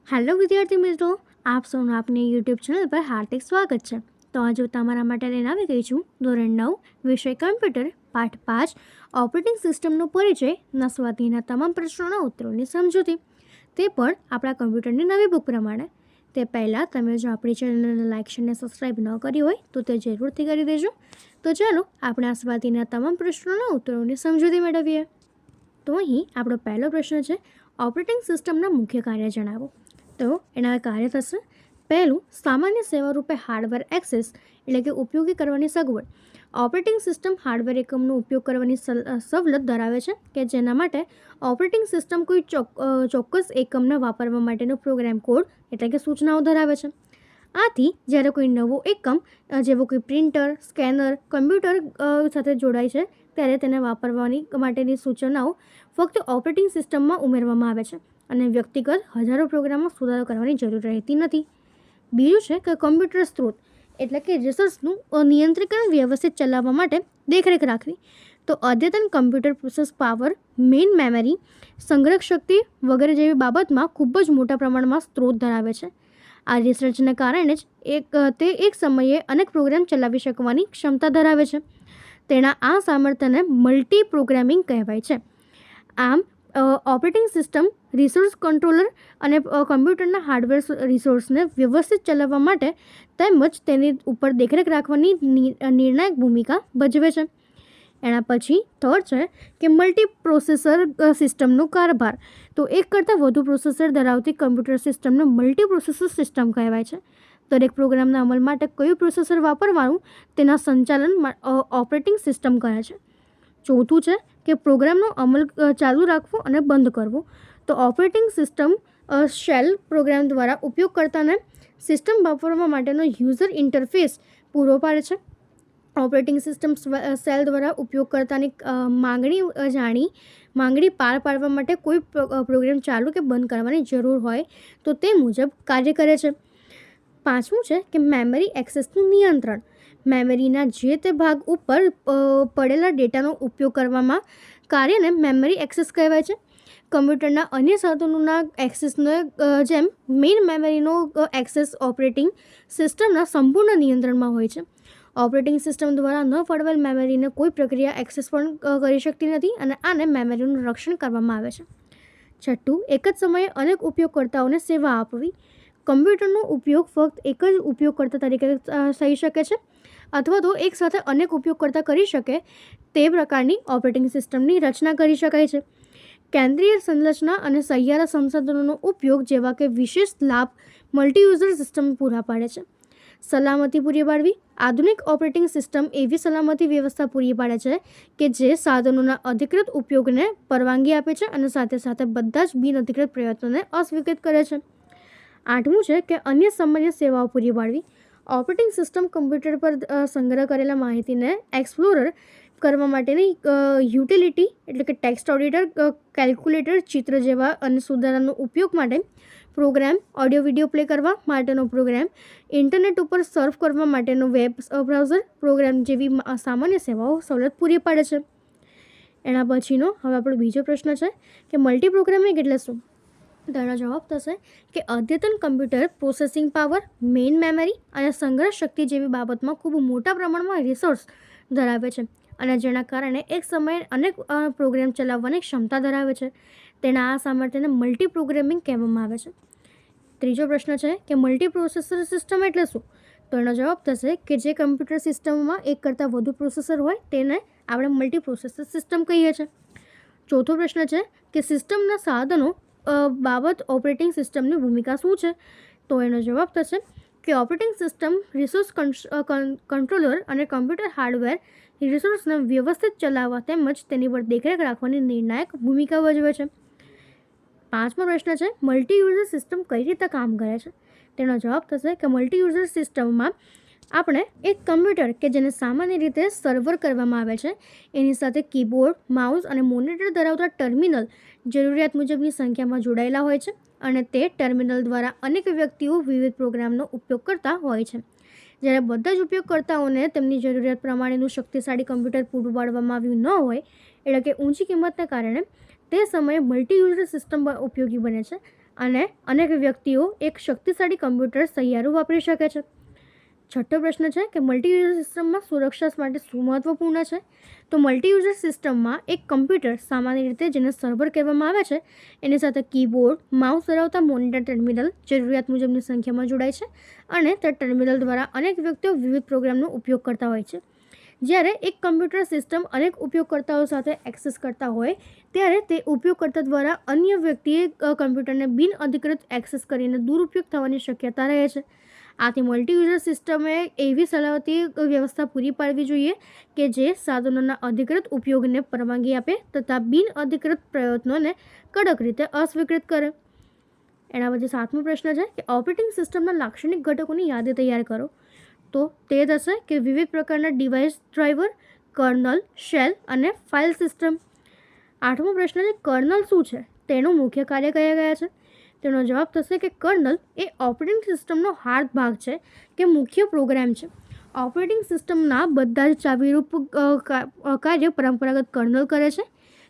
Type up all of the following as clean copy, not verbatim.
Hello વિદ્યાર્થી મિત્રો, આપ સૌનું આપની યુટ્યુબ ચેનલ પર હાર્દિક સ્વાગત છે. તો આજે હું તમારા માટે લઈને આવી ગઈ છું ધોરણ 9 વિષય કમ્પ્યુટર પાઠ 5 ઓપરેટિંગ સિસ્ટમનો પરિચય ના સ્વાધ્યાયના તમામ પ્રશ્નોના ઉત્તરોની સમજૂતી, તે પણ આપણા કમ્પ્યુટરની નવી બુક પ્રમાણે. તે પહેલાં તમે જો આપણી ચેનલને લાઇક અને સબસ્ક્રાઈબ ન કરી હોય તો તે જરૂરથી કરી દેજો. તો ચાલો આપણે આ સ્વાધ્યાયના તમામ પ્રશ્નોના ઉત્તરોની સમજૂતી મેળવીએ. તો અહીં આપણો પહેલો પ્રશ્ન છે, ઓપરેટિંગ સિસ્ટમના મુખ્ય કાર્ય જણાવો. તો એના કાર્ય થશે, પહેલું સામાન્ય સેવા રૂપે હાર્ડવેર એક્સેસ એટલે કે ઉપયોગી કરવાની સગવડ. ઓપરેટિંગ સિસ્ટમ હાર્ડવેર એકમનો ઉપયોગ કરવાની સવલત ધરાવે છે કે જેના માટે ઓપરેટિંગ સિસ્ટમ કોઈ ચોક્કસ એકમને વાપરવા માટેનો પ્રોગ્રામ કોડ એટલે કે સૂચનાઓ ધરાવે છે. આથી જ્યારે કોઈ નવો એકમ જેવો કોઈ પ્રિન્ટર, સ્કેનર, કમ્પ્યુટર સાથે જોડાય છે ત્યારે તેને વાપરવાની માટેની સૂચનાઓ ફક્ત ઓપરેટિંગ સિસ્ટમમાં ઉમેરવામાં આવે છે અને વ્યક્તિગત હજારો પ્રોગ્રામમાં સુધારો કરવાની જરૂર રહેતી નથી. બીજું છે કે કમ્પ્યુટર સ્ત્રોત એટલે કે રિસોર્સનું નિયંત્રીકરણ વ્યવસ્થિત ચલાવવા માટે દેખરેખ રાખવી. તો અદ્યતન computer process power, main memory, સંગ્રહ શક્તિ વગેરે જેવી બાબતમાં ખૂબ જ મોટા પ્રમાણમાં સ્ત્રોત ધરાવે છે. આ રિસર્ચને કારણે જ તે એક સમયે અનેક પ્રોગ્રામ ચલાવી શકવાની ક્ષમતા ધરાવે છે. તેના આ સામર્થ્યને મલ્ટી પ્રોગ્રામિંગ કહેવાય છે. આમ ઓપરેટિંગ સિસ્ટમ રિસોર્સ કંટ્રોલર અને કમ્પ્યુટરના હાર્ડવેર રિસોર્સને વ્યવસ્થિત ચલાવવા માટે તેમજ તેની ઉપર દેખરેખ રાખવાની નિર્ણાયક ભૂમિકા ભજવે છે. એના પછી થર્ડ છે કે મલ્ટી પ્રોસેસર સિસ્ટમનો કારભાર. તો એક કરતાં વધુ પ્રોસેસર ધરાવતી કમ્પ્યુટર સિસ્ટમને મલ્ટી પ્રોસેસર સિસ્ટમ કહેવાય છે. દરેક પ્રોગ્રામના અમલ માટે કયું પ્રોસેસર વાપરવાનું તેના સંચાલન ઓપરેટિંગ સિસ્ટમ કરે છે. ચોથું છે કે પ્રોગ્રામનો અમલ ચાલુ રાખવો અને બંધ કરવો. તો ઓપરેટિંગ સિસ્ટમ શેલ પ્રોગ્રામ દ્વારા ઉપયોગકર્તાને સિસ્ટમ વાપરવા માટેનો યુઝર ઇન્ટરફેસ પૂરો પાડે છે. ઓપરેટિંગ સિસ્ટમ સેલ દ્વારા ઉપયોગકર્તાની માંગણી પાર પાડવા માટે કોઈ પ્રોગ્રામ ચાલુ કે બંધ કરવાની જરૂર હોય તો તે મુજબ કાર્ય કરે છે. પાંચમું છે કે મેમરી એક્સેસનું નિયંત્રણ. મેમરીના જે તે ભાગ ઉપર પડેલા ડેટાનો ઉપયોગ કરવામાં કાર્યને મેમરી એક્સેસ કહેવાય છે. કમ્પ્યુટરના અન્ય સાધનોના એક્સેસને જેમ મેઇન મેમરીનો એક્સેસ ઓપરેટિંગ સિસ્ટમના સંપૂર્ણ નિયંત્રણમાં હોય છે. ઓપરેટિંગ સિસ્ટમ દ્વારા ન ફાળવેલ મેમરીને કોઈ પ્રક્રિયા એક્સેસ પણ કરી શકતી નથી અને આને મેમરીનું રક્ષણ કરવામાં આવે છે. છઠ્ઠું, એક જ સમયે અનેક ઉપયોગકર્તાઓને સેવા આપવી. કમ્પ્યુટરનો ઉપયોગ ફક્ત એક જ ઉપયોગકર્તા તરીકે થઈ શકે છે અથવા તો એકસાથે અનેક ઉપયોગકર્તા કરી શકે તે પ્રકારની ઓપરેટિંગ સિસ્ટમની રચના કરી શકાય છે. કેન્દ્રીય સંરચના અને સહિયારા સંસાધનોનો ઉપયોગ જેવા કે વિશેષ લાભ મલ્ટી યુઝર સિસ્ટમ પૂરા પાડે છે. સલામતી પૂરી પાડવી. આધુનિક ઓપરેટિંગ સિસ્ટમ એવી સલામતી વ્યવસ્થા પૂરી પાડે છે કે જે સાધનોના અધિકૃત ઉપયોગને પરવાનગી આપે છે અને સાથે સાથે બધા જ બિનઅધિકૃત પ્રયત્નોને અસ્વીકૃત કરે છે. આઠમું છે કે અન્ય સામાન્ય સેવાઓ પૂરી પાડવી. ઓપરેટિંગ સિસ્ટમ કમ્પ્યુટર પર સંગ્રહ કરેલા માહિતીને એક્સપ્લોરર કરવા માટેની યુટિલિટી એટલે કે ટેક્સ્ટ એડિટર, કેલ્ક્યુલેટર, ચિત્ર જેવા અને સુધારાનો ઉપયોગ માટે પ્રોગ્રામ, ઓડિયો વિડીયો પ્લે કરવા માટેનો પ્રોગ્રામ, ઇન્ટરનેટ ઉપર સર્ફ કરવા માટેનો વેબ બ્રાઉઝર પ્રોગ્રામ જેવી સામાન્ય સેવાઓ સવલત પૂરી પાડે છે. એના પછીનો હવે આપણો બીજો પ્રશ્ન છે કે મલ્ટી પ્રોગ્રામિંગ એટલે શું. તેનો જવાબ થશે કે અદ્યતન computer processing power, main memory અને સંગ્રહ શક્તિ જેવી બાબતમાં ખૂબ મોટા પ્રમાણમાં રિસોર્સ ધરાવે છે અને જેના કારણે એક સમયે અનેક પ્રોગ્રામ ચલાવવાની ક્ષમતા ધરાવે છે. તેના આ સામર્થ્યને મલ્ટી પ્રોગ્રામિંગ કહેવામાં આવે છે. ત્રીજો પ્રશ્ન છે કે મલ્ટી પ્રોસેસર સિસ્ટમ એટલે શું. તો એનો જવાબ થશે કે જે કમ્પ્યુટર સિસ્ટમમાં એક કરતાં વધુ પ્રોસેસર હોય તેને આપણે મલ્ટી પ્રોસેસર સિસ્ટમ કહીએ છીએ. ચોથો પ્રશ્ન છે કે સિસ્ટમના સાધનો બાબત ઓપરેટિંગ સિસ્ટમની ભૂમિકા શું છે. તો એનો જવાબ થશે કે ઓપરેટિંગ સિસ્ટમ રિસોર્સ કંટ્રોલર અને કમ્પ્યુટર હાર્ડવેર રિસોર્સને વ્યવસ્થિત ચલાવવા તેમજ તેની પર દેખરેખ રાખવાની નિર્ણાયક ભૂમિકા ભજવે છે. પાંચમો પ્રશ્ન છે મલ્ટી યુઝર સિસ્ટમ કઈ રીતે કામ કરે છે. તેનો જવાબ થશે કે મલ્ટી યુઝર સિસ્ટમમાં આપણે એક કમ્પ્યુટર કે જેને સામાન્ય રીતે સર્વર કરવામાં આવે છે એની સાથે કીબોર્ડ, માઉસ અને મોનિટર ધરાવતા ટર્મિનલ જરૂરિયાત મુજબની સંખ્યામાં જોડાયેલા હોય છે અને તે ટર્મિનલ દ્વારા અનેક વ્યક્તિઓ વિવિધ પ્રોગ્રામનો ઉપયોગ કરતા હોય છે. જ્યારે બધા જ ઉપયોગકર્તાઓને તેમની જરૂરિયાત પ્રમાણેનું શક્તિશાળી કમ્પ્યુટર પૂરું પાડવામાં આવ્યું ન હોય એટલે કે ઊંચી કિંમતને કારણે તે સમયે મલ્ટી યુઝર સિસ્ટમ ઉપયોગી બને છે અને અનેક વ્યક્તિઓ એક શક્તિશાળી કમ્પ્યુટર સહિયારું વાપરી શકે છે. છઠ્ઠો પ્રશ્ન છે કે મલ્ટી યુઝર સિસ્ટમમાં સુરક્ષા માટે શું મહત્વપૂર્ણ છે? તો મલ્ટી યુઝર સિસ્ટમમાં એક કમ્પ્યુટર સામાન્ય રીતે જેને સર્વર કહેવામાં આવે છે એની સાથે કીબોર્ડ, માઉસ ધરાવતા મોનિટર ટર્મિનલ જરૂરિયાત મુજબની સંખ્યામાં જોડાય છે અને તે ટર્મિનલ દ્વારા અનેક વ્યક્તિઓ વિવિધ પ્રોગ્રામનો ઉપયોગ કરતા હોય છે. જ્યારે એક કમ્પ્યુટર સિસ્ટમ અનેક ઉપયોગકર્તાઓ સાથે એક્સેસ કરતા હોય ત્યારે તે ઉપયોગકર્તા દ્વારા અન્ય વ્યક્તિએ કમ્પ્યુટરને બિનઅધિકૃત એક્સેસ કરીને દુરુપયોગ થવાની શક્યતા રહે છે. આથી મલ્ટી યુઝર સિસ્ટમે એવી સલામતી વ્યવસ્થા પૂરી પાડવી જોઈએ કે જે સાધનોના અધિકૃત ઉપયોગને પરવાનગી આપે તથા બિનઅધિકૃત પ્રયત્નોને કડક રીતે અસ્વીકૃત કરે. એના પછી 7મો પ્રશ્ન છે કે ઓપરેટિંગ સિસ્ટમના લાક્ષણિક ઘટકોની યાદી તૈયાર કરો. તો તે થશે કે વિવિધ પ્રકારના ડિવાઇસ ડ્રાઈવર, કર્નલ, શેલ અને ફાઇલ સિસ્ટમ. 8મો પ્રશ્ન છે કર્નલ શું છે? તેનું મુખ્ય કાર્ય કયા છે? તેનો જવાબ થશે કે કર્નલ એ ઓપરેટિંગ સિસ્ટમનો હાર્દ ભાગ છે કે મુખ્ય પ્રોગ્રામ છે. ઓપરેટિંગ સિસ્ટમના બધા જ ચાવીરૂપ કાર્ય પરંપરાગત કર્નલ કરે છે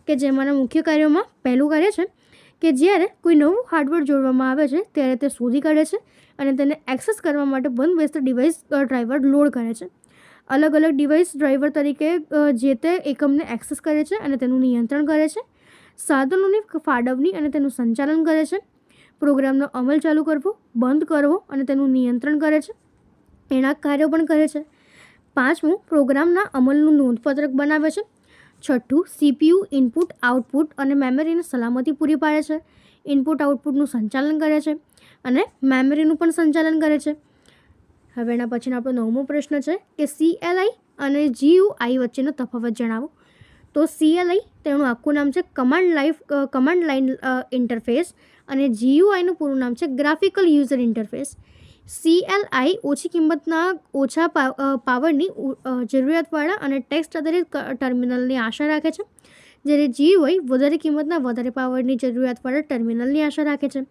કે જેમાંના મુખ્ય કાર્યોમાં પહેલું કાર્ય છે કે જ્યારે કોઈ નવું હાર્ડવેર જોડવામાં આવે છે ત્યારે તે શોધી કાઢે છે અને તેને એક્સેસ કરવા માટે બંધબેસતા ડિવાઇસ ડ્રાઈવર લોડ કરે છે. અલગ અલગ ડિવાઇસ ડ્રાઈવર તરીકે જે તે એકમને એક્સેસ કરે છે અને તેનું નિયંત્રણ કરે છે. સાધનોની ફાળવણી અને તેનું સંચાલન કરે છે. પ્રોગ્રામનો અમલ ચાલુ કરવો, બંધ કરવો અને તેનું નિયંત્રણ કરે છે. એના કાર્યો પણ કરે છે. 5મું પ્રોગ્રામના અમલનું નોંધપત્રક બનાવે છે. 6થું CPU ઇનપુટ, આઉટપુટ અને મેમરીને સલામતી પૂરી પાડે છે. ઇનપુટ આઉટપુટનું સંચાલન કરે છે અને મેમરીનું પણ સંચાલન કરે છે. હવે એના પછીનો આપણો 9મો પ્રશ્ન છે કે CLI અને GUI વચ્ચેનો તફાવત જણાવો. તો CLI તેનું આખું નામ છે કમાન્ડ લાઇન ઇન્ટરફેસ અને GUIનું પૂરું નામ છે ગ્રાફિકલ યુઝર ઇન્ટરફેસ. CLI ઓછી કિંમતના ઓછા પાવરની જરૂરિયાતવાળા અને ટેક્સ્ટ આધારિત ટર્મિનલની આશા રાખે છે, જ્યારે GUI વધારે કિંમતના વધારે પાવરની જરૂરિયાતવાળા ટર્મિનલની આશા રાખે છે.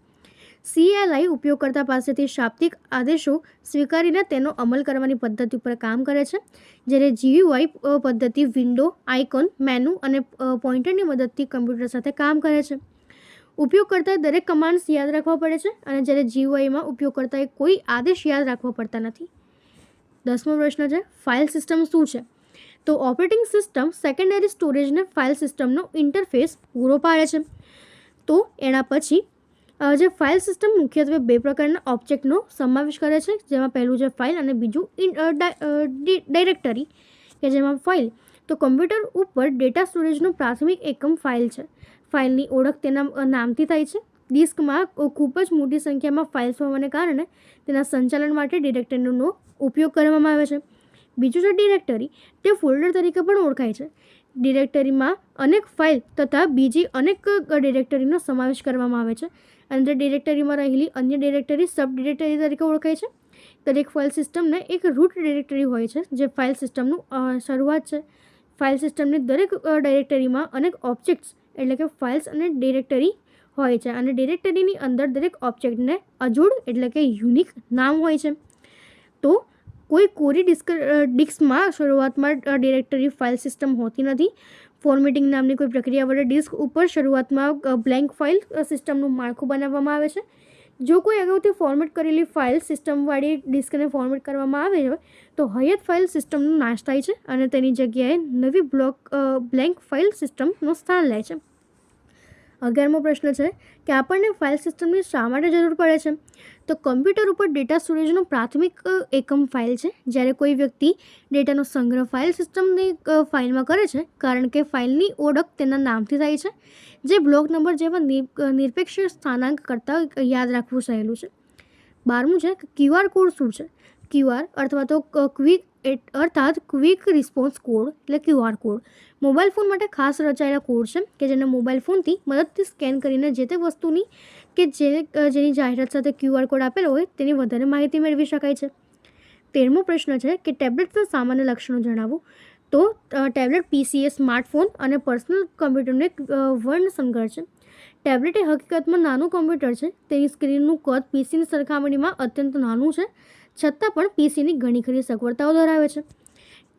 CLI ઉપયોગકર્તા પાસેથી શાબ્દિક આદેશો સ્વીકારીને તેનો અમલ કરવાની પદ્ધતિ ઉપર કામ કરે છે, જ્યારે GUI પદ્ધતિ વિન્ડો, આઇકોન, મેનુ અને પોઇન્ટરની મદદથી કમ્પ્યુટર સાથે કામ કરે છે. ઉપયોગકર્તાએ દરેક કમાન્ડ્સ યાદ રાખવા પડે છે અને જ્યારે GUIમાં ઉપયોગકર્તાએ કોઈ આદેશ યાદ રાખવા પડતા નથી. 10મો પ્રશ્ન છે ફાઇલ સિસ્ટમ શું છે? તો ઓપરેટિંગ સિસ્ટમ સેકન્ડરી સ્ટોરેજને ફાઇલ સિસ્ટમનો ઇન્ટરફેસ પૂરો પાડે છે. તો એના પછી જે ફાઇલ સિસ્ટમ મુખ્યત્વે 2 પ્રકારના ઓબ્જેક્ટનો સમાવેશ કરે છે, જેમાં પહેલું છે ફાઇલ અને બીજું ડાયરેક્ટરી કે જેમાં ફાઇલ તો કમ્પ્યુટર ઉપર ડેટા સ્ટોરેજનો પ્રાથમિક એકમ ફાઇલ છે. ફાઇલની ઓળખ તેના નામથી થાય છે. ડિસ્કમાં ખૂબ જ મોટી સંખ્યામાં ફાઇલ્સ હોવાને કારણે તેના સંચાલન માટે ડિરેક્ટરીનો ઉપયોગ કરવામાં આવે છે. બીજું છે ડિરેક્ટરી. તે ફોલ્ડર તરીકે પણ ઓળખાય છે. ડિરેક્ટરીમાં અનેક ફાઇલ તથા બીજી અનેક ડિરેક્ટરીનો સમાવેશ કરવામાં આવે છે અને તે ડિરેક્ટરીમાં રહેલી અન્ય ડિરેક્ટરી સબ ડિરેક્ટરી તરીકે ઓળખાય છે. દરેક ફાઇલ સિસ્ટમને એક રૂટ ડિરેક્ટરી હોય છે જે ફાઇલ સિસ્ટમનું શરૂઆત છે. ફાઇલ સિસ્ટમની દરેક ડિરેક્ટરીમાં અનેક ઓબ્જેક્ટ્સ એટલે કે ફાઇલ્સ અને ડિરેક્ટરી હોય છે અને ડિરેક્ટરીની અંદર દરેક ઓબ્જેક્ટને અજોડ એટલે કે યુનિક નામ હોય છે. તો કોઈ કોરી ડિસ્કમાં શરૂઆતમાં ડિરેક્ટરી ફાઇલ સિસ્ટમ હોતી નથી. ફોર્મેટિંગ નામની કોઈ પ્રક્રિયા વડે ડિસ્ક ઉપર શરૂઆતમાં બ્લેન્ક ફાઇલ સિસ્ટમનું માળખું બનાવવામાં આવે છે. જો કોઈ અગાઉથી ફોર્મેટ કરેલી ફાઇલ સિસ્ટમવાળી ડિસ્કને ફોર્મેટ કરવામાં આવે છે તો હયાત ફાઇલ સિસ્ટમનો નાશ થાય છે અને તેની જગ્યાએ નવી બ્લેન્ક ફાઇલ સિસ્ટમનું સ્થાન લે છે. 11મો પ્રશ્ન છે કે આપણને ફાઇલ સિસ્ટમની શા માટે જરૂર પડે છે? તો કમ્પ્યુટર ઉપર ડેટા સ્ટોરેજનો પ્રાથમિક એકમ ફાઇલ છે. જ્યારે કોઈ વ્યક્તિ ડેટાનો સંગ્રહ ફાઇલ સિસ્ટમની ફાઇલમાં કરે છે કારણ કે ફાઇલની ઓળખ તેના નામથી થાય છે, જે બ્લોક નંબર જેવા નિરપેક્ષ સ્થાનાંક કરતાં યાદ રાખવું સહેલું છે. 12મું છે કે QR કોડ શું છે? QR અથવા તો ક્વિક રિસ્પોન્સ કોડ એટલે QR કોડ મોબાઈલ ફોન માટે ખાસ રચાયેલા કોડ છે કે જેને મોબાઈલ ફોનથી મદદથી સ્કેન કરીને જે તે વસ્તુની કે જેની જાહેરાત સાથે QR કોડ આપેલો હોય તેની વધારે માહિતી મેળવી શકાય છે. 13મો પ્રશ્ન છે કે ટેબ્લેટ્સના સામાન્ય લક્ષણો જણાવો. તો ટેબ્લેટ PC એ સ્માર્ટફોન અને પર્સનલ કમ્પ્યુટરનો એક વર્ણસંકર છે. ટેબ્લેટ એ હકીકતમાં નાનું કમ્પ્યુટર છે. તેની સ્ક્રીનનું કદ PCની સરખામણીમાં અત્યંત નાનું છે, છતાં પણ PCની ઘણી ખરી સગવડતાઓ ધરાવે છે.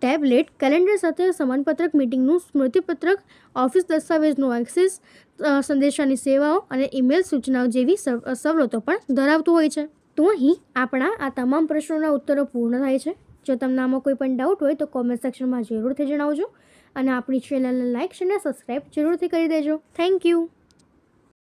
ટેબ્લેટ કેલેન્ડર સાથે સમાનપત્રક મીટિંગનું સ્મૃતિપત્રક, ઓફિસ દસ્તાવેજનો એક્સેસ, સંદેશાની સેવાઓ અને ઈમેલ સૂચનાઓ જેવી સવલતો પણ ધરાવતું હોય છે. તો અહીં આપણા આ તમામ પ્રશ્નોના ઉત્તરો પૂર્ણ થાય છે. જો તમને આમાં કોઈ પણ ડાઉટ હોય તો કોમેન્ટ સેક્શનમાં જરૂરથી જણાવજો અને આપણી ચેનલને લાઇક અને સબસ્ક્રાઈબ જરૂરથી કરી દેજો. Thank you.